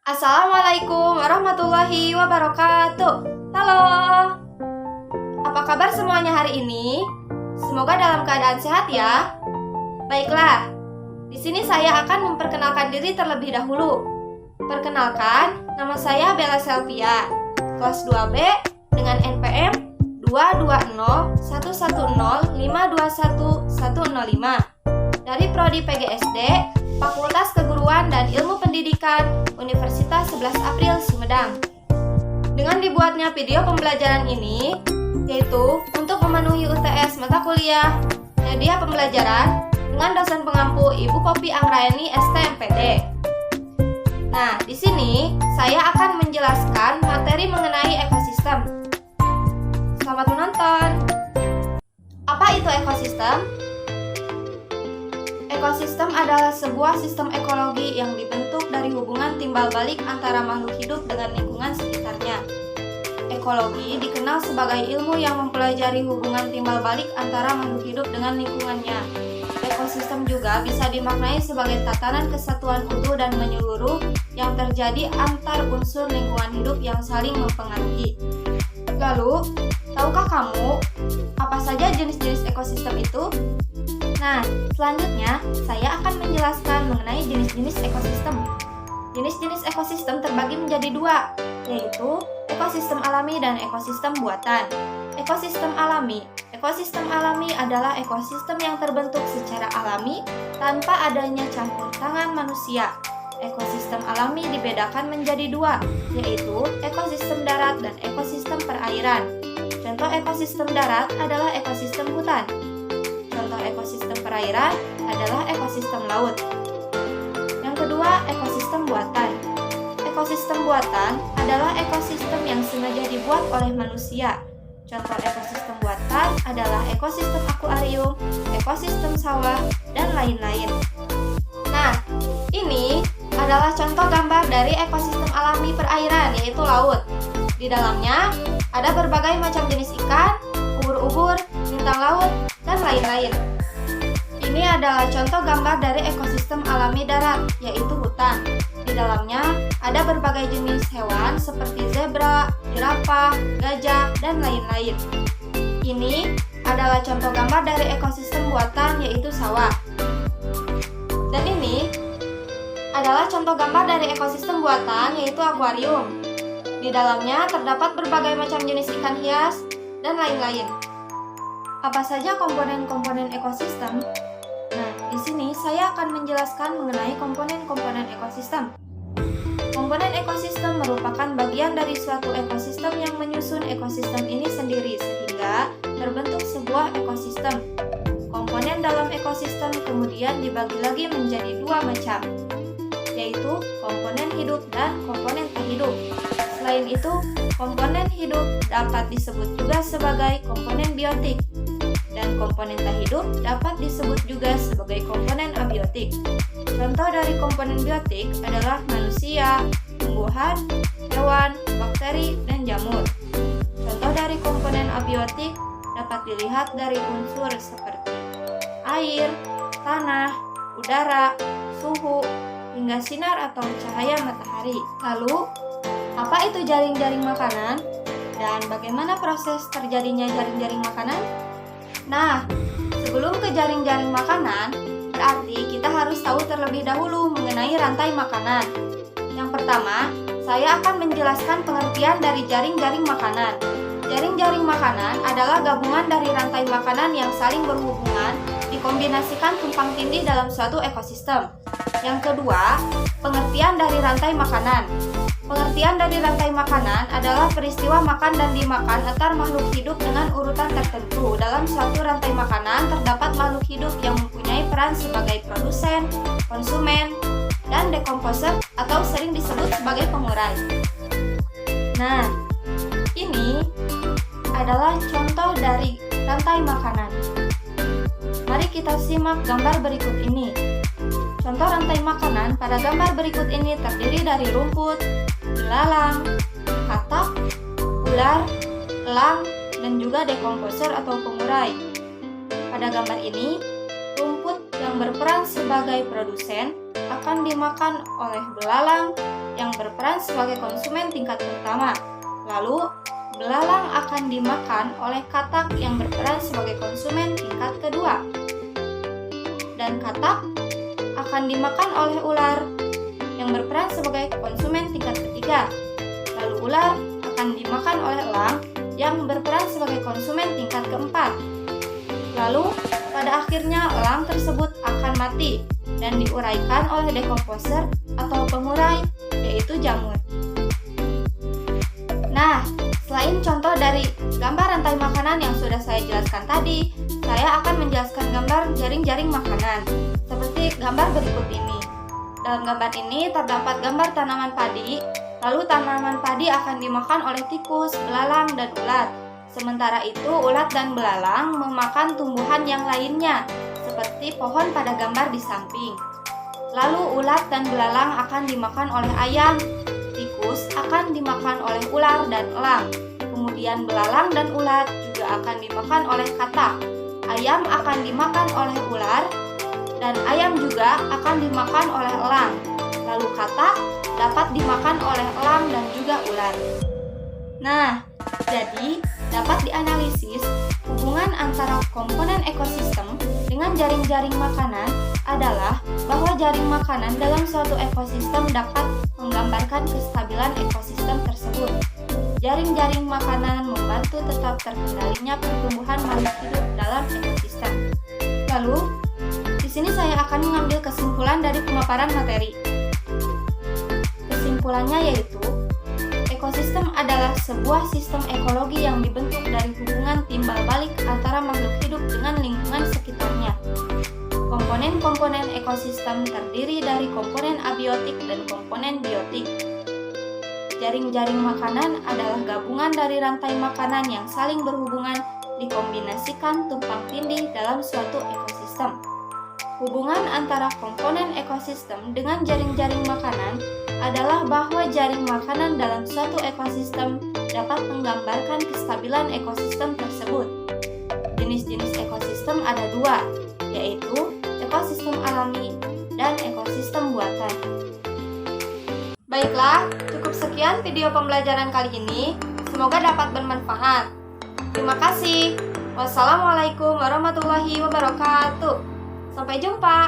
Assalamualaikum warahmatullahi wabarakatuh. Halo, apa kabar semuanya hari ini? Semoga dalam keadaan sehat ya. Baiklah, di sini saya akan memperkenalkan diri terlebih dahulu. Perkenalkan, nama saya Bella Selvia, kelas 2B dengan NPM 2201105210105 dari Prodi PGSD, Fakultas Keguruan dan Ilmu Pendidikan, Universitas 11 April Sumedang. Dengan dibuatnya video pembelajaran ini, yaitu untuk memenuhi UTS mata kuliah media pembelajaran dengan dosen pengampu Ibu Popi Anggraeni STMPD. Nah, di sini saya akan menjelaskan materi mengenai ekosistem. Selamat menonton. Apa itu ekosistem? Ekosistem adalah sebuah sistem ekologi yang dibentuk dari hubungan timbal balik antara makhluk hidup dengan lingkungan sekitarnya. Ekologi dikenal sebagai ilmu yang mempelajari hubungan timbal balik antara makhluk hidup dengan lingkungannya. Ekosistem juga bisa dimaknai sebagai tatanan kesatuan utuh dan menyeluruh yang terjadi antar unsur lingkungan hidup yang saling mempengaruhi. Lalu, tahukah kamu apa saja jenis-jenis ekosistem itu? Nah, selanjutnya saya akan menjelaskan mengenai jenis-jenis ekosistem. Jenis-jenis ekosistem terbagi menjadi dua, yaitu ekosistem alami dan ekosistem buatan. Ekosistem alami adalah ekosistem yang terbentuk secara alami tanpa adanya campur tangan manusia. Ekosistem alami dibedakan menjadi dua, yaitu ekosistem darat dan ekosistem perairan. Contoh ekosistem darat adalah ekosistem hutan. Contoh ekosistem perairan adalah ekosistem laut. Yang kedua, ekosistem buatan. Ekosistem buatan adalah ekosistem yang sengaja dibuat oleh manusia. Contoh ekosistem buatan adalah ekosistem akuarium, ekosistem sawah, dan lain-lain. Nah, ini adalah contoh gambar dari ekosistem alami perairan, yaitu laut. Di dalamnya ada berbagai macam jenis ikan, ubur-ubur, bintang laut, dan lain-lain. Ini adalah contoh gambar dari ekosistem alami darat, yaitu hutan. Di dalamnya ada berbagai jenis hewan seperti zebra, jerapah, gajah, dan lain-lain. Ini adalah contoh gambar dari ekosistem buatan, yaitu sawah. Dan ini adalah contoh gambar dari ekosistem buatan, yaitu akuarium. Di dalamnya terdapat berbagai macam jenis ikan hias dan lain-lain. Apa saja komponen-komponen ekosistem? Nah, di sini saya akan menjelaskan mengenai komponen-komponen ekosistem. Komponen ekosistem merupakan bagian dari suatu ekosistem yang menyusun ekosistem ini sendiri sehingga terbentuk sebuah ekosistem. Komponen dalam ekosistem kemudian dibagi lagi menjadi dua macam, yaitu komponen hidup dan komponen tak hidup. Selain itu, komponen hidup dapat disebut juga sebagai komponen biotik, dan komponen tak hidup dapat disebut juga sebagai komponen abiotik. Contoh dari komponen biotik adalah manusia, tumbuhan, hewan, bakteri, dan jamur. Contoh dari komponen abiotik dapat dilihat dari unsur seperti air, tanah, udara, suhu, hingga sinar atau cahaya matahari. Lalu, apa itu jaring-jaring makanan? Dan bagaimana proses terjadinya jaring-jaring makanan? Nah, sebelum ke jaring-jaring makanan, berarti kita harus tahu terlebih dahulu mengenai rantai makanan. Yang pertama, saya akan menjelaskan pengertian dari jaring-jaring makanan. Jaring-jaring makanan adalah gabungan dari rantai makanan yang saling berhubungan dikombinasikan tumpang tindih dalam suatu ekosistem. Yang kedua, pengertian dari rantai makanan. Pengertian dari rantai makanan adalah peristiwa makan dan dimakan antar makhluk hidup dengan urutan tertentu. Dalam suatu rantai makanan terdapat makhluk hidup yang mempunyai peran sebagai produsen, konsumen, dan dekomposer atau sering disebut sebagai pengurai. Nah, ini adalah contoh dari rantai makanan. Mari kita simak gambar berikut ini. Contoh rantai makanan pada gambar berikut ini terdiri dari rumput, belalang, katak, ular, elang, dan juga dekomposer atau pengurai. Pada gambar ini, rumput yang berperan sebagai produsen akan dimakan oleh belalang, yang berperan sebagai konsumen tingkat pertama. Lalu, belalang akan dimakan oleh katak yang berperan sebagai konsumen tingkat kedua. Dan katak akan dimakan oleh ular yang berperan sebagai konsumen tingkat ketiga. Lalu ular akan dimakan oleh elang yang berperan sebagai konsumen tingkat keempat. Lalu, pada akhirnya elang tersebut akan mati dan diuraikan oleh decomposer atau pengurai, yaitu jamur. Nah, selain contoh dari gambar rantai makanan yang sudah saya jelaskan tadi, saya akan menjelaskan gambar jaring-jaring makanan, seperti gambar berikut ini. Dalam gambar ini terdapat gambar tanaman padi, lalu tanaman padi akan dimakan oleh tikus, belalang, dan ulat. Sementara itu, ulat dan belalang memakan tumbuhan yang lainnya, seperti pohon pada gambar di samping. Lalu ulat dan belalang akan dimakan oleh ayam, tikus akan dimakan oleh ular dan elang. Kemudian belalang dan ulat juga akan dimakan oleh katak. Ayam akan dimakan oleh ular, dan ayam juga akan dimakan oleh elang. Lalu katak dapat dimakan oleh elang dan juga ular. Nah, jadi dapat dianalisis hubungan antara komponen ekosistem dengan jaring-jaring makanan adalah bahwa jaring makanan dalam suatu ekosistem dapat menggambarkan kestabilan ekosistem tersebut. Jaring-jaring makanan membantu tetap terkendalinya pertumbuhan makhluk hidup dalam ekosistem. Lalu, di sini saya akan mengambil kesimpulan dari pemaparan materi. Kesimpulannya yaitu, ekosistem adalah sebuah sistem ekologi yang dibentuk dari hubungan timbal balik antara makhluk hidup dengan lingkungan sekitarnya. Komponen-komponen ekosistem terdiri dari komponen abiotik dan komponen biotik. Jaring-jaring makanan adalah gabungan dari rantai makanan yang saling berhubungan dikombinasikan tumpang tindih dalam suatu ekosistem. Hubungan antara komponen ekosistem dengan jaring-jaring makanan adalah bahwa jaring makanan dalam suatu ekosistem dapat menggambarkan kestabilan ekosistem tersebut. Jenis-jenis ekosistem ada dua, yaitu ekosistem alami dan ekosistem buatan. Baiklah, cukup sekian video pembelajaran kali ini. Semoga dapat bermanfaat. Terima kasih. Wassalamualaikum warahmatullahi wabarakatuh. Sampai jumpa.